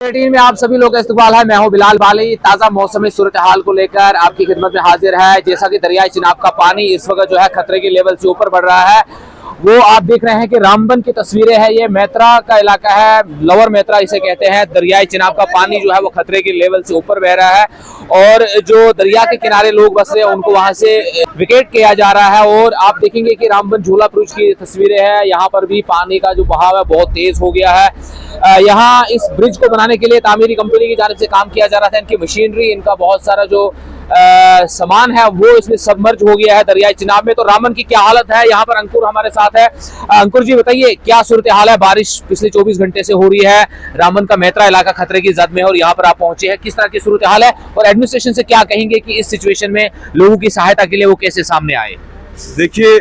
18 में आप सभी लोग का इस्तकबाल है। मैं हूं बिलाल बाली। ताज़ा मौसमी सूरत हाल को लेकर आपकी खिदमत में हाजिर है। जैसा कि दरियाई चिनाब का पानी इस वक्त जो है खतरे के लेवल से ऊपर बढ़ रहा है, वो आप देख रहे हैं कि रामबन की तस्वीरें हैं। ये मेत्रा का इलाका है, लोअर मेत्रा इसे कहते हैं। दरियाई चिनाब का पानी जो है वो खतरे के लेवल से ऊपर बह रहा है और जो दरिया के किनारे लोग बस रहे हैं उनको वहां से विकेट किया जा रहा है। और आप देखेंगे कि रामबन झूला ब्रिज की तस्वीरें हैं। यहाँ पर भी पानी का जो बहाव है बहुत तेज हो गया है। यहाँ इस ब्रिज को बनाने के लिए तामीरी कंपनी की जानिब से काम किया जा रहा था। इनकी मशीनरी, इनका बहुत सारा जो सामान है वो इसमें सबमर्ज हो गया है दरियाई चिनाब में। तो रामबन की क्या हालत है, यहाँ पर अंकुर हमारे साथ है। अंकुर जी बताइए, क्या सूरत हाल है? बारिश पिछले 24 घंटे से हो रही है, रामबन का मेत्रा इलाका खतरे की जद में है और यहाँ पर आप पहुंचे हैं, किस तरह की सूरत हाल है और एडमिनिस्ट्रेशन से क्या कहेंगे कि इस सिचुएशन में लोगों की सहायता के लिए वो कैसे सामने आए? देखिए,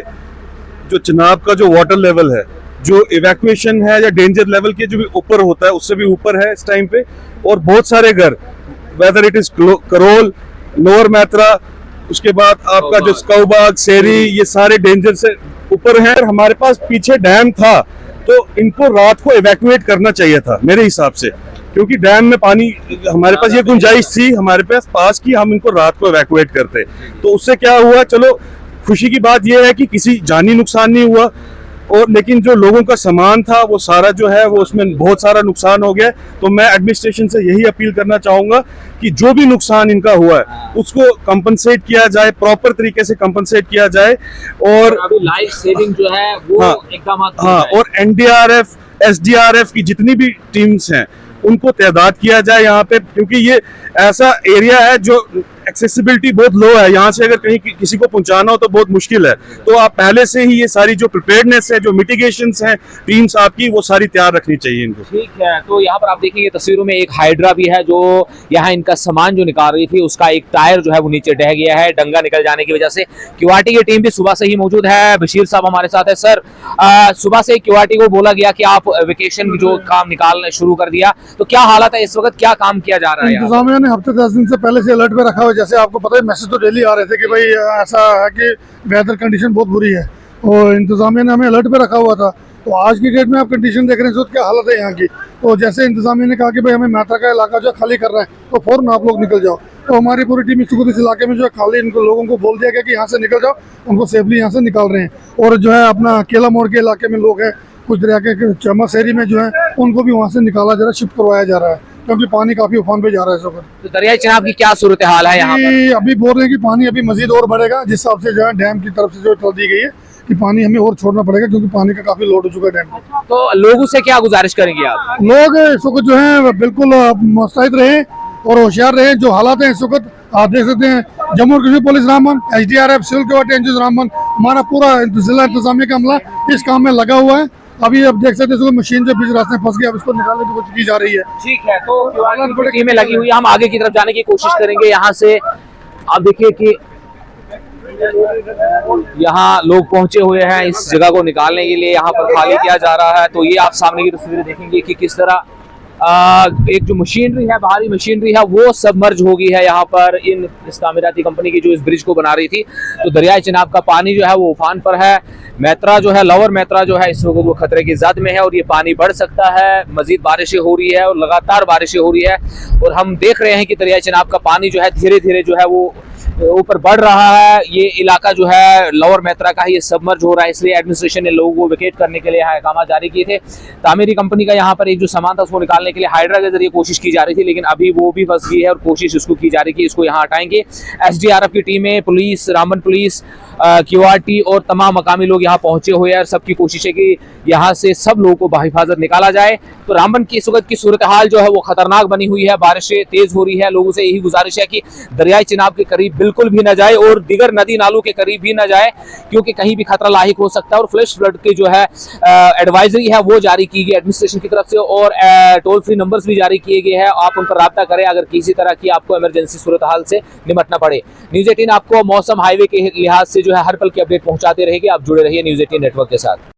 जो चिनाब का जो वाटर लेवल है, जो इवैक्यूएशन है या डेंजर लेवल के जो भी ऊपर होता है उससे भी ऊपर है इस टाइम पे। और बहुत सारे घर, whether it is Karol, lower मेत्रा, उसके बाद आपका जो स्काउबाग, सेरी, ये सारे डेंजर से ऊपर हैं। और हमारे पास पीछे डैम था तो इनको रात को इवैक्यूएट करना चाहिए था मेरे हिसाब से, क्योंकि डैम में पानी, हमारे पास ये गुंजाइश थी हमारे पास की हम इनको रात को इवैक्यूएट करते। तो उससे क्या हुआ, चलो खुशी की बात यह है कि किसी जानी नुकसान नहीं हुआ, और लेकिन जो लोगों का सामान था वो सारा जो है वो उसमें बहुत सारा नुकसान हो गया। तो मैं एडमिनिस्ट्रेशन से यही अपील करना चाहूंगा कि जो भी नुकसान इनका हुआ है उसको कंपनसेट किया जाए, प्रॉपर तरीके से कंपनसेट किया जाए। और अभी लाइफ सेविंग जो है वो एकदम और एनडीआरएफ, एसडीआरएफ की जितनी भी टीम्स हैं उनको तैनात किया जाए यहाँ पे, क्योंकि ये ऐसा एरिया है जो एक्सेसिबिलिटी बहुत लो है। यहाँ से अगर कहीं किसी को पहुंचाना हो तो बहुत मुश्किल है। तो आप पहले से ही ये सारी जो प्रिपेयर्डनेस है, जो मिटिगेशंस हैं टीम्स आपकी, वो सारी तैयार रखनी चाहिए इनको। ठीक है, तो यहाँ पर आप देखेंगे तस्वीरों में एक हाइड्रा भी है जो यहाँ इनका सामान जो निकाल रही थी, उसका एक टायर जो है वो नीचे ढह गया है डंगा निकल जाने की वजह से। क्यूआरटी की टीम भी सुबह से ही मौजूद है। बशीर साहब हमारे साथ है। सर, सुबह से क्यूआरटी को बोला गया कि आप वेकेशन जो काम निकालना शुरू कर दिया, तो क्या हालत है इस वक्त, क्या काम किया जा रहा है? इंतजामिया ने हफ्ते 10 दिन से पहले से अलर्ट पे रखा हुआ। जैसे आपको पता है, मैसेज तो डेली आ रहे थे कि भाई ऐसा है कि वेदर कंडीशन बहुत बुरी है, और इंतजामिया ने हमें अलर्ट पे रखा हुआ था। तो आज की डेट में आप कंडीशन देख रहे हैं तो क्या हालत है यहाँ की। तो जैसे इंतजामिया ने कहा कि भाई हमें मेत्रा का इलाका जो खाली कर रहा है, तो फौरन आप लोग निकल जाओ। तो हमारी पूरी टीम इस इलाके में जो है खाली, इनको लोगों को बोल दिया गया कि यहाँ से निकल जाओ, उनको सेफली यहाँ से निकाल रहे हैं। और जो है अपना केला मोड़ के इलाके में लोग हैं, कुछ दरिया के चमा शहरी में जो है उनको भी वहाँ से निकाला जा रहा है, शिफ्ट करवाया जा रहा है, क्योंकि पानी काफी उफान पे जा रहा है इस वक्त। तो दरियाई चिनाब की क्या सूरत हाल है यहाँ पर? अभी बोल रहे हैं कि पानी अभी मजीद और बढ़ेगा, जिस हिसाब से जो है डैम की तरफ से जो तल दी गई है कि पानी हमें और छोड़ना पड़ेगा, क्योंकि पानी का काफी लोड हो चुका है डैम पे। तो लोगों से क्या गुजारिश करेंगे आप? लोग इस वक्त जो है बिल्कुल मुस्तैद रहे और होशियार रहे। जो हालात है इस वक्त आप देख सकते हैं, Jammu Kashmir police Ramban, SDRF, civil quality NGO Ramban, हमारा पूरा जिला इंतजामिया का अमला इस काम में लगा हुआ है। अभी अब देख सकते हैं मशीन जो बीच रास्ते में फंस गया, अब इसको निकालने की कोशिश की जा रही है। ठीक है, तो टीमें लगी हुई है, हम आगे की तरफ जाने की कोशिश करेंगे। यहाँ से आप देखिए कि यहाँ लोग पहुंचे हुए हैं इस जगह को निकालने के लिए, यहाँ पर खाली किया जा रहा है। तो ये आप सामने की तस्वीरें देखेंगे कि किस तरह एक जो मशीनरी है, बाहरी मशीनरी है, वो सबमर्ज हो गई है यहाँ पर इन तामीराती कंपनी की जो इस ब्रिज को बना रही थी। तो दरियाई चिनाब का पानी जो है वो उफान पर है। मेत्रा जो है, लोअर मेत्रा जो है, इस वक्त वो खतरे की जद में है और ये पानी बढ़ सकता है। मजीद बारिशें हो रही है और लगातार बारिशें हो रही है और हम देख रहे हैं कि दरियाई चिनाब का पानी जो है धीरे धीरे जो है वो ऊपर बढ़ रहा है। ये इलाका जो है लोअर मेत्रा का ही ये सबमर्ज हो रहा है, इसलिए एडमिनिस्ट्रेशन ने लोगों को विकेट करने के लिए अहकाम जारी किए थे। तामीरी कंपनी का यहाँ पर एक जो सामान था उसको निकालने के लिए हाइड्रा के जरिए कोशिश की जा रही थी, लेकिन अभी वो भी फंस गई है और कोशिश इसको की जा रही है कि इसको यहाँ हटाएंगे। एसडीआरएफ की टीमें, पुलिस, रामबन पुलिस, क्यूआरटी और तमाम मकामी लोग यहाँ पहुंचे हुए हैं और सबकी कोशिश है कि यहाँ से सब लोगों को बाहिफाजत निकाला जाए। तो रामबन की इस वक्त की सूरत हाल जो है वो खतरनाक बनी हुई है, बारिशें तेज हो रही है। लोगों से यही गुजारिश है कि दरियाई चिनाब के करीब बिल्कुल भी न जाए और दीगर नदी नालों के करीब भी न जाए, क्योंकि कहीं भी खतरा लाहिक हो सकता है। और फ्लैश फ्लड की जो है एडवाइजरी है वो जारी की गई एडमिनिस्ट्रेशन की तरफ से और टोल फ्री नंबर्स भी जारी किए गए हैं। आप उन पर राब्ता करें अगर किसी तरह की आपको इमरजेंसी सूरत हाल से निपटना पड़े। न्यूज़ 18 आपको मौसम, हाईवे के लिहाज से जो है हर पल की अपडेट पहुंचाते रहेगी। आप जुड़े रहिए न्यूज़ 18 नेटवर्क के साथ।